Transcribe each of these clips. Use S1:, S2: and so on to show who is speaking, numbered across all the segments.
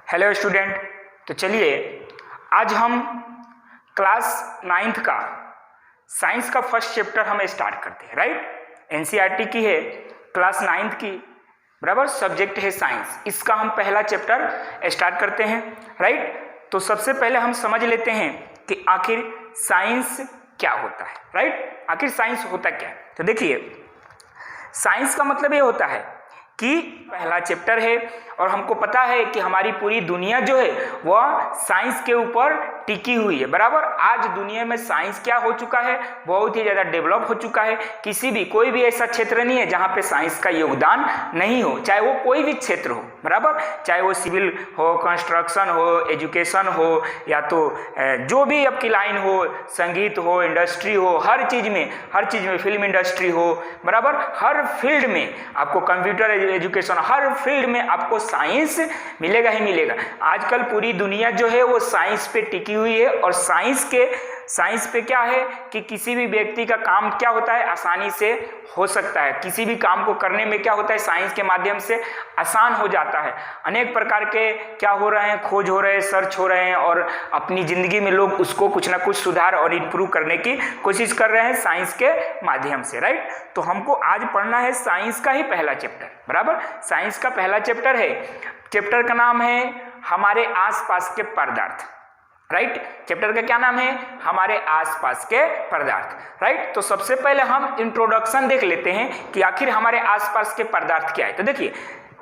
S1: Hello student. तो चलिए आज हम क्लास 9th का साइंस का फर्स्ट चैप्टर हम स्टार्ट करते हैं। राइट, एनसीईआरटी की है, क्लास 9th की, बराबर, सब्जेक्ट है साइंस। इसका हम पहला चैप्टर स्टार्ट करते हैं। राइट, तो सबसे पहले हम समझ लेते हैं कि आखिर साइंस क्या होता है। राइट, आखिर साइंस होता क्या है। तो देखिए, साइंस का मतलब ये होता है कि पहला चैप्टर है और हमको पता है कि हमारी पूरी दुनिया जो है वह साइंस के ऊपर टिकी हुई है। बराबर, आज दुनिया में साइंस क्या हो चुका है, बहुत ही ज़्यादा डेवलप हो चुका है। कोई भी ऐसा क्षेत्र नहीं है जहाँ पे साइंस का योगदान नहीं हो, चाहे वो कोई भी क्षेत्र हो। बराबर, चाहे वो सिविल हो, कंस्ट्रक्शन हो, एजुकेशन हो, या तो जो भी आपकी लाइन हो, संगीत हो, इंडस्ट्री हो, हर चीज़ में फिल्म इंडस्ट्री हो, बराबर, हर फील्ड में आपको, कंप्यूटर एजुकेशन, हर फील्ड में आपको साइंस मिलेगा ही मिलेगा। आजकल पूरी दुनिया जो है वो साइंस पे टिकी हुई है और साइंस पे क्या है कि किसी भी व्यक्ति का काम क्या होता है, आसानी से हो सकता है। किसी भी काम को करने में क्या होता है, साइंस के माध्यम से आसान हो जाता है। अनेक प्रकार के क्या हो रहे हैं, खोज हो रहे हैं, सर्च हो रहे हैं और अपनी ज़िंदगी में लोग उसको कुछ ना कुछ सुधार और इम्प्रूव करने की कोशिश कर रहे हैं साइंस के माध्यम से। राइट, तो हमको आज पढ़ना है साइंस का ही पहला चैप्टर। बराबर, साइंस का पहला चैप्टर है, चैप्टर का नाम है हमारे आसपास के पदार्थ। राइट, चैप्टर का क्या नाम है, हमारे आसपास के पदार्थ। राइट, तो सबसे पहले हम इंट्रोडक्शन देख लेते हैं कि आखिर हमारे आसपास के पदार्थ क्या है। तो देखिए,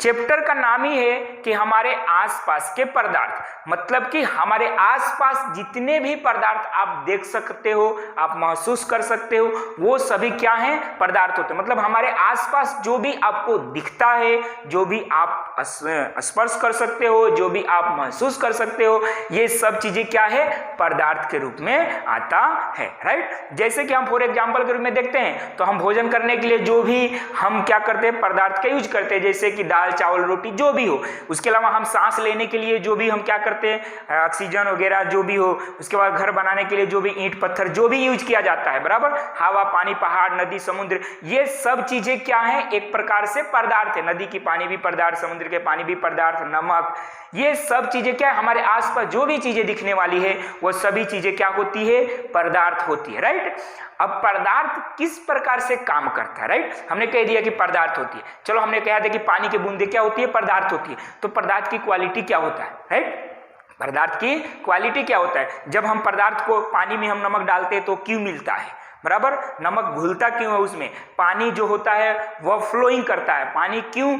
S1: चैप्टर का नाम ही है कि हमारे आसपास के पदार्थ, मतलब कि हमारे आसपास जितने भी पदार्थ आप देख सकते हो, आप महसूस कर सकते हो, वो सभी क्या हैं, पदार्थ होते हैं। मतलब हमारे आसपास जो भी आपको दिखता है, जो भी आप स्पर्श कर सकते हो, जो भी आप महसूस कर सकते हो, ये सब चीजें क्या है, पदार्थ के रूप में आता है। राइट, जैसे कि हम फॉर एग्जाम्पल के रूप में देखते हैं तो हम भोजन करने के लिए जो भी हम क्या करते हैं, पदार्थ का यूज करते हैं, जैसे कि दाल, चावल, रोटी, जो भी हो। उसके अलावा हम सांस लेने के लिए जो भी हम क्या करते हैं, ऑक्सीजन वगैरह जो भी हो। उसके बाद घर बनाने के लिए जो भी ईंट पत्थर जो भी यूज किया जाता है, बराबर, हवा, पानी, पहाड़, नदी, समुद्र, ये सब चीजें क्या है, एक प्रकार से पदार्थ है। नदी की पानी भी पदार्थ, समुद्र के पानी भी पदार्थ, नमक, ये सब चीजें क्या है, हमारे आसपास जो भी चीजें दिखने वाली है वो सभी चीजें क्या होती है, पदार्थ होती है। राइट, अब पदार्थ किस प्रकार से काम करता है। राइट, हमने कह दिया कि पदार्थ होती है, चलो हमने कहा था कि पानी की बूंदें क्या होती है, पदार्थ होती है। तो पदार्थ की क्वालिटी क्या होता है। राइट, पदार्थ की क्वालिटी क्या होता है, जब हम पदार्थ को पानी में हम नमक डालते हैं तो क्यों मिलता है, बराबर, नमक घुलता क्यों है उसमें, पानी जो होता है वह फ्लोइंग करता है, पानी क्यों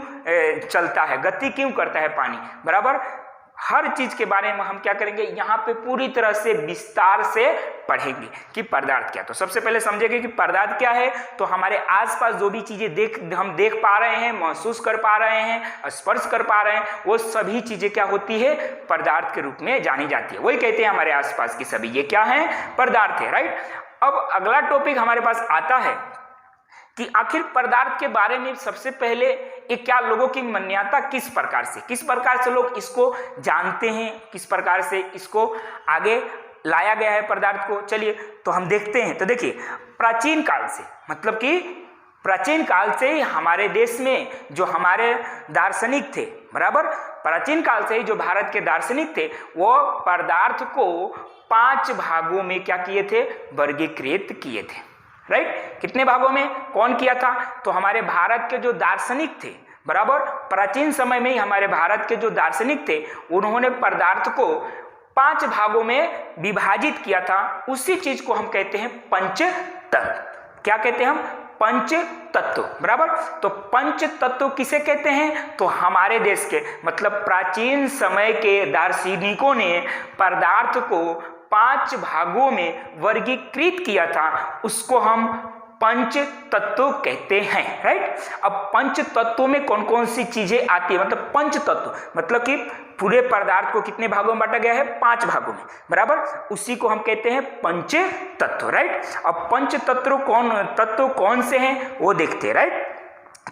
S1: चलता है, गति क्यों करता है पानी, बराबर। हर चीज के बारे में हम क्या करेंगे, यहाँ पे पूरी तरह से विस्तार से पढ़ेंगे कि पदार्थ क्या। तो सबसे पहले समझेंगे कि पदार्थ क्या है। तो हमारे आसपास जो भी चीजें हम देख पा रहे हैं, महसूस कर पा रहे हैं, स्पर्श कर पा रहे हैं, वो सभी चीजें क्या होती है, पदार्थ के रूप में जानी जाती है। वही कहते हैं हमारे आसपास की सभी ये क्या है, पदार्थ है। राइट, अब अगला टॉपिक हमारे पास आता है कि आखिर पदार्थ के बारे में सबसे पहले एक क्या लोगों की मान्यता किस प्रकार से लोग इसको जानते हैं, किस प्रकार से इसको आगे लाया गया है पदार्थ को। चलिए तो हम देखते हैं। तो देखिए, प्राचीन काल से, मतलब कि प्राचीन काल से ही हमारे देश में जो हमारे दार्शनिक थे, बराबर, प्राचीन काल से ही जो भारत के दार्शनिक थे वो पदार्थ को 5 भागों में क्या किए थे, वर्गीकृत किए थे। राइट, कितने भागों में, कौन किया था, तो हमारे भारत के जो दार्शनिक थे, बराबर, प्राचीन समय में ही हमारे भारत के जो दार्शनिक थे उन्होंने पदार्थ को 5 भागों में विभाजित किया था। उसी चीज को हम कहते हैं पंच तत्व। क्या कहते हैं हम, पंच तत्व, बराबर। तो पंच तत्व किसे कहते हैं, तो हमारे देश के, मतलब प्राचीन समय के दार्शनिकों ने पदार्थ को 5 भागों में वर्गीकृत किया था, उसको हम पंच तत्व कहते हैं। राइट, अब पंच तत्वों में कौन कौन सी चीजें आती है, मतलब पंच तत्व मतलब कि पूरे पदार्थ को कितने भागों में बांटा गया है, 5 भागों में, बराबर, उसी को हम कहते हैं पंच तत्व। राइट, अब पंच तत्व कौन से हैं वो देखते हैं। राइट,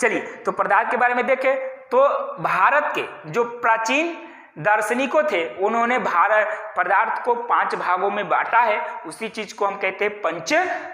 S1: चलिए तो पदार्थ के बारे में देखें तो भारत के जो प्राचीन दार्शनिकों थे उन्होंने पदार्थ को 5 भागों में बांटा है, उसी चीज को हम कहते हैं पंच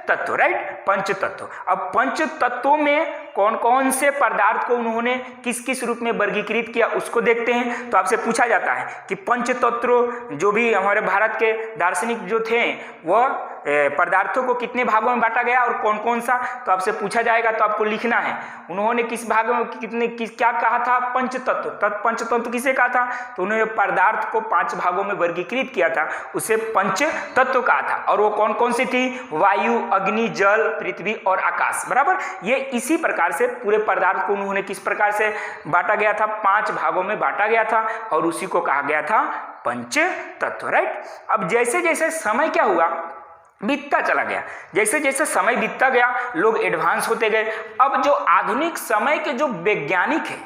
S1: तत्व, राइट, पंच तत्व। अब पंच तत्वों में कौन कौन से पदार्थ को उन्होंने किस किस रूप में वर्गीकृत किया उसको देखते हैं। तो आपसे पूछा जाता है कि पंच तत्व जो भी हमारे भारत के दार्शनिक जो थे वह पदार्थों को कितने भागों में बांटा गया और कौन कौन सा, तो आपसे पूछा जाएगा तो आपको लिखना है उन्होंने किस भाग में क्या कहा था, पंच तत्व। पंच तत्व किसे कहा था, तो उन्होंने पदार्थ को 5 भागों में वर्गीकृत किया था, उसे पंच तत्व कहा था। और वो कौन कौन सी थी, वायु, अग्नि, जल, पृथ्वी और आकाश, बराबर। ये इसी प्रकार से पूरे पदार्थ को उन्होंने किस प्रकार से बांटा गया था, 5 भागों में बांटा गया था और उसी को कहा गया था पंच तत्व, राइट। अब जैसे जैसे समय क्या हुआ, बीतता चला गया, जैसे जैसे समय बीतता गया लोग एडवांस होते गए। अब जो आधुनिक समय के जो वैज्ञानिक है,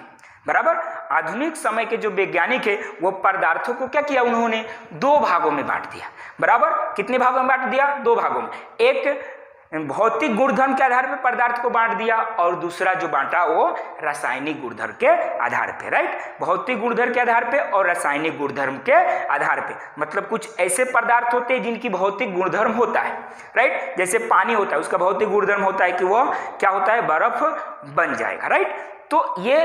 S1: बराबर, आधुनिक समय के जो वैज्ञानिक है वो पदार्थों को क्या किया, उन्होंने 2 भागों में बांट दिया, बराबर। कितने भागों में बांट दिया, 2 भागों में। एक भौतिक गुणधर्म के आधार पर पदार्थ को बांट दिया और दूसरा जो बांटा वो रासायनिक गुणधर्म के आधार पे, राइट। भौतिक गुणधर्म के आधार पे और रासायनिक गुणधर्म के आधार पे, मतलब कुछ ऐसे पदार्थ होते हैं जिनकी भौतिक गुणधर्म होता है, राइट। जैसे पानी होता है, उसका भौतिक गुणधर्म होता है कि वो क्या होता है, बर्फ बन जाएगा, राइट। तो ये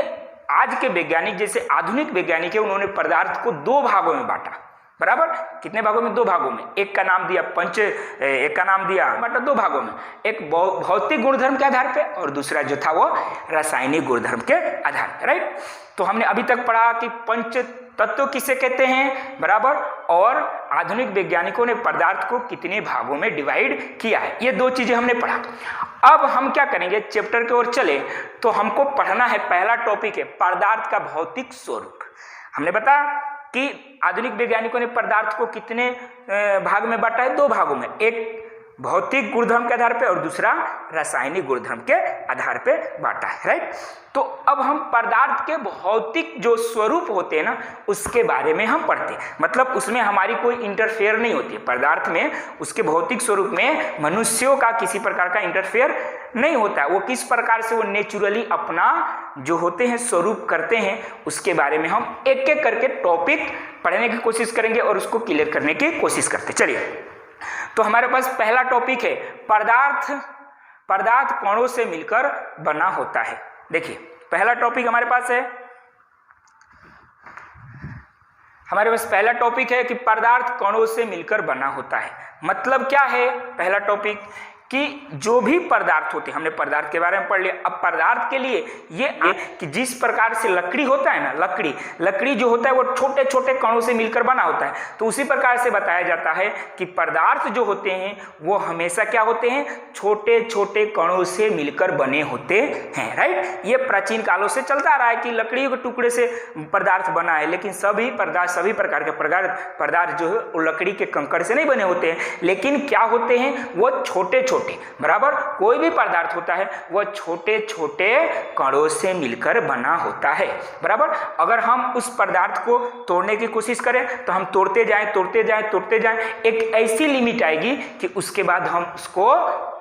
S1: आज के वैज्ञानिक, जैसे आधुनिक वैज्ञानिक है, उन्होंने पदार्थ को 2 भागों में बांटा, बराबर। कितने भागों में, 2 भागों में। एक का नाम दिया एक का नाम दिया मतलब 2 भागों में, एक भौतिक गुणधर्म के आधार पे और दूसरा जो था वो रासायनिक गुणधर्म के आधार पे, राइट। तो हमने अभी तक पढ़ा कि पंच तत्व किसे कहते हैं, बराबर, और आधुनिक वैज्ञानिकों ने पदार्थ को कितने भागों में डिवाइड किया है, ये 2 चीजें हमने पढ़ा। अब हम क्या करेंगे, चैप्टर की ओर चले तो हमको पढ़ना है, पहला टॉपिक है पदार्थ का भौतिक स्वरूप। हमने बताया कि आधुनिक वैज्ञानिकों ने पदार्थ को कितने भाग में बांटा है, 2 भागों में, एक भौतिक गुणधर्म के आधार पे और दूसरा रासायनिक गुणधर्म के आधार पे बांटा है, राइट। तो अब हम पदार्थ के भौतिक जो स्वरूप होते हैं ना उसके बारे में हम पढ़ते हैं, मतलब उसमें हमारी कोई इंटरफेयर नहीं होती है पदार्थ में, उसके भौतिक स्वरूप में मनुष्यों का किसी प्रकार का इंटरफेयर नहीं होता है। वो किस प्रकार से वो नेचुरली अपना जो होते हैं स्वरूप करते हैं उसके बारे में हम एक एक करके टॉपिक पढ़ने की कोशिश करेंगे और उसको क्लियर करने की कोशिश करते। चलिए, तो हमारे पास पहला टॉपिक है पदार्थ कणों से मिलकर बना होता है। देखिए, पहला टॉपिक हमारे पास है, पहला टॉपिक है कि पदार्थ कणों से मिलकर बना होता है। मतलब क्या है पहला टॉपिक, कि जो भी पदार्थ होते हैं, हमने पदार्थ के बारे में पढ़ लिया। अब पदार्थ के लिए ये कि जिस प्रकार से लकड़ी होता है ना, लकड़ी जो होता है वो छोटे छोटे कणों से मिलकर बना होता है, तो उसी प्रकार से बताया जाता है कि पदार्थ जो होते हैं वो हमेशा क्या होते हैं, छोटे छोटे कणों से मिलकर बने होते हैं, राइट। ये प्राचीन कालों से चलता आ रहा है कि लकड़ी के टुकड़े से पदार्थ बना है, लेकिन सभी प्रकार के पदार्थ जो है वो लकड़ी के कंकड़ से नहीं बने होते हैं, लेकिन क्या होते हैं, वो छोटे छोटे, बराबर, कोई भी पदार्थ होता है वह छोटे छोटे कणों से मिलकर बना होता है, बराबर। अगर हम उस पदार्थ को तोड़ने की कोशिश करें तो हम तोड़ते जाएं, एक ऐसी लिमिट आएगी कि उसके बाद हम उसको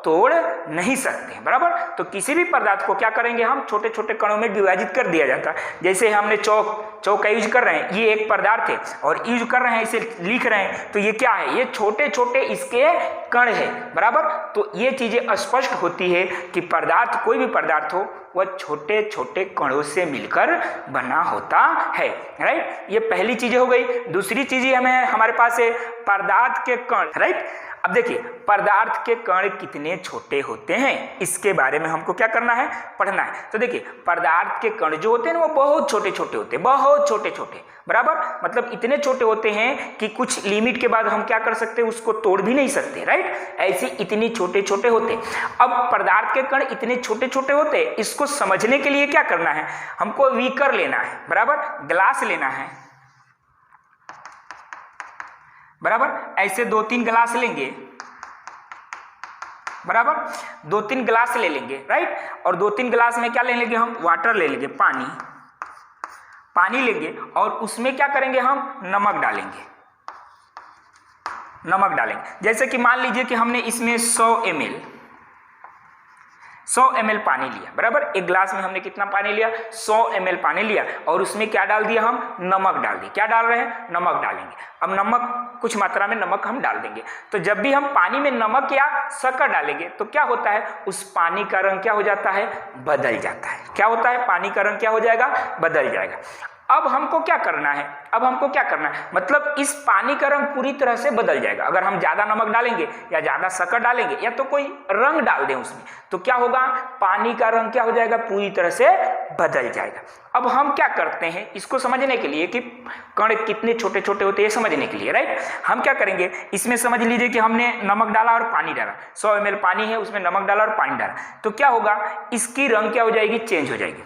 S1: तोड़ नहीं सकते, बराबर। तो किसी भी पदार्थ को क्या करेंगे, हम छोटे छोटे कणों में विभाजित कर दिया जाता है। जैसे हमने चौक का यूज कर रहे हैं, ये एक पदार्थ है और यूज कर रहे हैं, इसे लिख रहे हैं, तो ये क्या है, ये छोटे छोटे इसके कण है, बराबर। तो ये चीजें स्पष्ट होती है कि पदार्थ, कोई भी पदार्थ हो वह छोटे छोटे कणों से मिलकर बना होता है, राइट। ये पहली चीज हो गई। दूसरी चीज हमारे पास है पदार्थ के कण, राइट। अब देखिए, पदार्थ के कण कितने छोटे होते हैं इसके बारे में हमको क्या करना है, पढ़ना है। तो देखिए, पदार्थ के कण जो होते हैं वो बहुत छोटे छोटे होते हैं, बहुत छोटे छोटे, बराबर। मतलब इतने छोटे होते हैं कि कुछ लिमिट के बाद हम क्या कर सकते हैं, उसको तोड़ भी नहीं सकते, राइट। ऐसे इतने छोटे छोटे होते हैं। अब पदार्थ के कण इतने छोटे छोटे होते हैं, इसको समझने के लिए क्या करना है, हमको बीकर लेना है, बराबर, ग्लास लेना है, बराबर। ऐसे 2-3 गिलास लेंगे, बराबर, 2-3 गिलास ले लेंगे, राइट। और 2-3 गिलास में क्या ले लेंगे, हम वाटर ले लेंगे, पानी लेंगे और उसमें क्या करेंगे, हम नमक डालेंगे। जैसे कि मान लीजिए कि हमने इसमें 100 ml 100 ml पानी लिया, बराबर। एक ग्लास में हमने कितना पानी लिया? 100 ml पानी लिया और उसमें क्या डाल दिया? हम नमक डाल दिए। क्या डाल रहे हैं? नमक डालेंगे। अब नमक, कुछ मात्रा में नमक हम डाल देंगे। तो जब भी हम पानी में नमक या शक्कर डालेंगे तो क्या होता है? उस पानी का रंग क्या हो जाता है? बदल जाता है। क्या होता है? पानी का रंग क्या हो जाएगा? बदल जाएगा। अब हमको क्या करना है? मतलब इस पानी का रंग पूरी तरह से बदल जाएगा। अगर हम ज्यादा नमक डालेंगे या ज्यादा शक्कर डालेंगे या तो कोई रंग डाल दें उसमें, तो क्या होगा? पानी का रंग क्या हो जाएगा? पूरी तरह से बदल जाएगा। अब हम क्या करते हैं इसको समझने के लिए कि कण कितने छोटे छोटे होते हैं समझने के लिए, राइट। हम क्या करेंगे, इसमें समझ लीजिए कि हमने नमक डाला और पानी डाला, 100 ml पानी है, उसमें नमक डाला और पानी डाला, तो क्या होगा? इसकी रंग क्या हो जाएगी? चेंज हो जाएगी।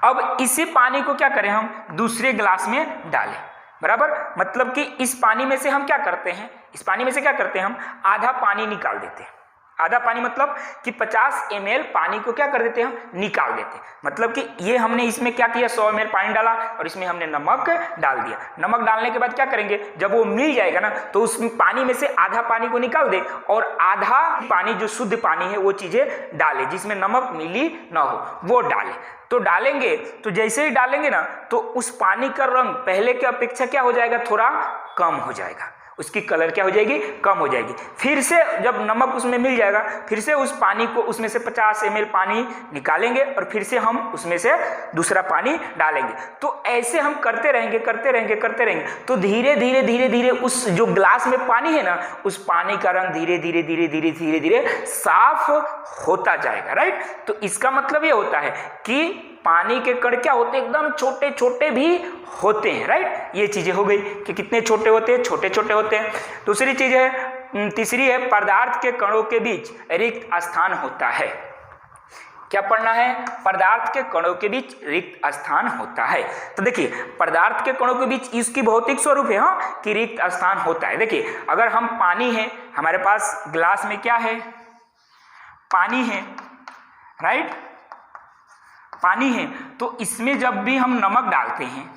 S1: अब इसी पानी को क्या करें? हम दूसरे ग्लास में डालें, बराबर। मतलब कि इस पानी में से हम क्या करते हैं? हम आधा पानी निकाल देते हैं। आधा पानी मतलब कि 50 ml पानी को क्या कर देते हैं? हम निकाल देते हैं। मतलब कि ये हमने इसमें क्या किया? 100 ml पानी डाला और इसमें हमने नमक डाल दिया। नमक डालने के बाद क्या करेंगे? जब वो मिल जाएगा ना, तो उस पानी में से आधा पानी को निकाल दे और आधा पानी जो शुद्ध पानी है वो चीजें डाले जिसमें नमक मिली ना हो, वो डाले। तो डालेंगे, तो जैसे ही डालेंगे ना, तो उस पानी का रंग पहले की अपेक्षा क्या हो जाएगा? थोड़ा कम हो जाएगा। उसकी कलर क्या हो जाएगी? कम हो जाएगी। फिर से जब नमक उसमें मिल जाएगा, फिर से उस पानी को, उसमें से 50 ml पानी निकालेंगे और फिर से हम उसमें से दूसरा पानी डालेंगे। तो ऐसे हम करते रहेंगे। तो धीरे धीरे उस जो ग्लास में पानी है ना, उस पानी का रंग धीरे धीरे साफ होता जाएगा, राइट। तो इसका मतलब ये होता है कि पानी के कण क्या होते हैं? एकदम छोटे छोटे भी होते हैं, राइट। ये चीजें हो गई कि कितने छोटे होते हैं? छोटे छोटे होते हैं। दूसरी चीज है, तीसरी है, पदार्थ के कणों के बीच रिक्त स्थान होता है। क्या पढ़ना है? पदार्थ के कणों के बीच रिक्त स्थान होता है। तो देखिए, पदार्थ के कणों के बीच इसकी भौतिक स्वरूप है कि रिक्त स्थान होता है। देखिए, अगर हम पानी है, हमारे पास ग्लास में क्या है? पानी है, राइट। पानी है, तो इसमें जब भी हम नमक डालते हैं,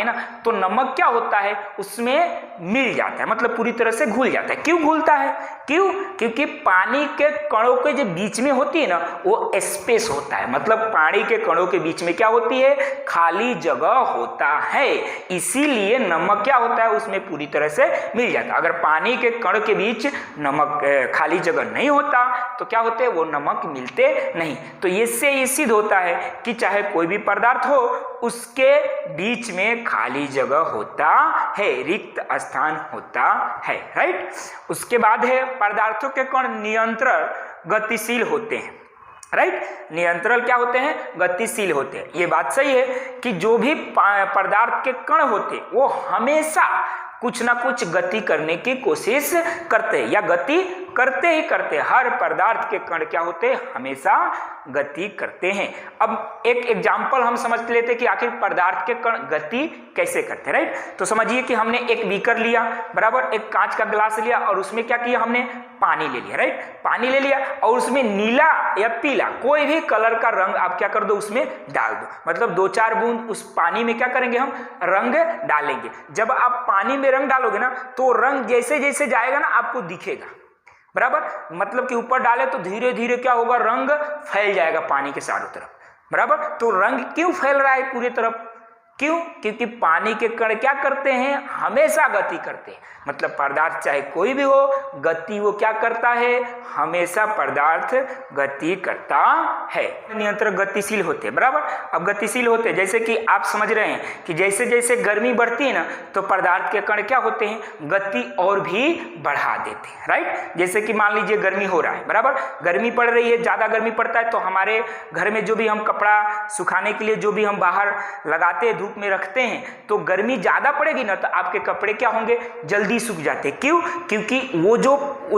S1: ना, तो नमक क्या होता है? उसमें मिल जाता है, मतलब पूरी तरह से घुल जाता है। क्यों घुलता है? क्योंकि पानी के कणों के जो बीच में होती है ना, वो स्पेस होता है। मतलब पानी के कणों के बीच में क्या होती है? खाली जगह होता है। इसीलिए नमक क्या होता है? उसमें पूरी तरह से मिल जाता है। अगर पानी के कण के बीच नमक खाली जगह नहीं होता तो क्या होते हैं? वो नमक मिलते नहीं। तो इससे ये सिद्ध होता है कि चाहे कोई भी पदार्थ हो, उसके बीच में खाली जगह होता है, रिक्त स्थान होता है, राइट। उसके बाद है, पदार्थों के कण निरंतर गतिशील होते हैं, राइट। निरंतर क्या होते हैं? गतिशील होते हैं। ये बात सही है कि जो भी पदार्थ के कण होते हैं वो हमेशा कुछ ना कुछ गति करने की कोशिश करते हैं या गति करते ही करते हैं। हर पदार्थ के कण क्या होते हैं? हमेशा गति करते हैं। अब एक एग्जाम्पल हम समझ लेते हैं कि आखिर पदार्थ के कण गति कैसे करते हैं, राइट। तो समझिए कि हमने एक बीकर लिया, बराबर, एक कांच का गिलास लिया और उसमें क्या किया? हमने पानी ले लिया, राइट। पानी ले लिया और उसमें नीला या पीला कोई भी कलर का रंग आप क्या कर दो? उसमें डाल दो। मतलब 2-4 बूंद उस पानी में क्या करेंगे? हम रंग डालेंगे। जब आप पानी में रंग डालोगे ना, तो रंग जैसे जैसे जाएगा ना, आपको दिखेगा, बराबर। मतलब कि ऊपर डाले तो धीरे धीरे क्या होगा? रंग फैल जाएगा पानी के चारों तरफ, बराबर। तो रंग क्यों फैल रहा है पूरी तरफ? क्यों? क्योंकि पानी के कण क्या करते हैं? हमेशा गति करते हैं। मतलब पदार्थ चाहे कोई भी हो, गति वो क्या करता है? हमेशा पदार्थ गति करता है। निरंतर गतिशील होते हैं, बराबर। अब गतिशील होते हैं, जैसे कि आप समझ रहे हैं कि जैसे जैसे गर्मी बढ़ती है ना, तो पदार्थ के कण क्या होते हैं? गति और भी बढ़ा देते हैं, राइट। जैसे कि मान लीजिए गर्मी हो रहा है, बराबर, गर्मी पड़ रही है, ज्यादा गर्मी पड़ता है, तो हमारे घर में जो भी हम कपड़ा सुखाने के लिए जो भी हम बाहर लगाते हैं, धूप में रखते हैं, तो गर्मी ज्यादा पड़ेगी ना, तो आपके कपड़े क्या होंगे? जल्दी सूख जाते हैं। क्यों? क्योंकि वो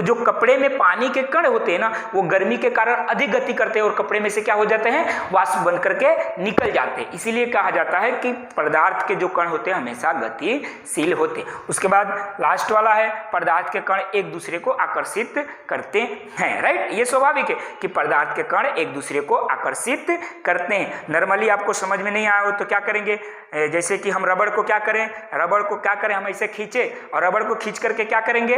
S1: जो कपड़े में पानी के कण होते हैं ना, वो गर्मी के कारण अधिक गति करते हैं और कपड़े में से क्या हो जाते हैं? वाष्प बन करके निकल जाते हैं। इसीलिए कहा जाता है कि पदार्थ के जो कण होते हैं हमेशा गतिशील होते हैं। उसके बाद लास्ट वाला है, पदार्थ के कण एक दूसरे को आकर्षित करते हैं, राइट। ये स्वाभाविक है कि पदार्थ के कण एक दूसरे को आकर्षित करते हैं। नॉर्मली आपको समझ में नहीं आया हो तो क्या करेंगे? जैसे कि हम रबड़ को क्या करें? हम ऐसे खींचे और रबड़ को खींच करके क्या करेंगे?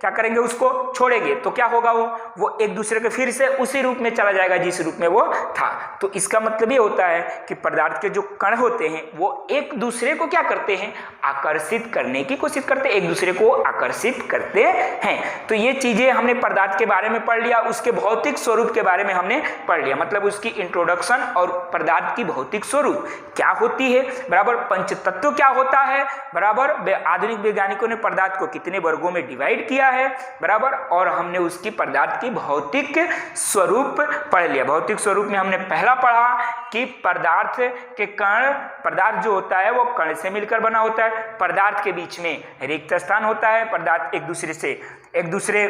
S1: क्या करेंगे, उसको छोड़ेंगे तो क्या होगा, वो एक दूसरे के फिर से उसी रूप में चला जाएगा जिस रूप में वो था। तो इसका मतलब ये होता है कि पदार्थ के जो कण होते हैं वो एक दूसरे को क्या करते हैं, आकर्षित करने की कोशिश करते हैं, एक दूसरे को आकर्षित करते हैं। तो ये चीजें हमने पदार्थ के बारे में पढ़ लिया, उसके भौतिक स्वरूप के बारे में हमने पढ़ लिया, मतलब उसकी इंट्रोडक्शन और पदार्थ की भौतिक स्वरूप क्या होती है, बराबर पंचतत्व क्या होता है, बराबर आधुनिक वैज्ञानिकों ने पदार्थ को कितने वर्गों में डिवाइड किया है, बराबर, और हमने उसकी पदार्थ की भौतिक स्वरूप पढ़ लिया। भौतिक स्वरूप में हमने पहला पढ़ा कि पदार्थ के कण, पदार्थ जो होता है वो कण से मिलकर बना होता है, पदार्थ के बीच में रिक्त स्थान होता है, पदार्थ एक दूसरे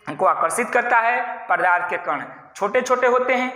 S1: को आकर्षित करता है, पदार्थ के कण छोटे छोटे होते हैं,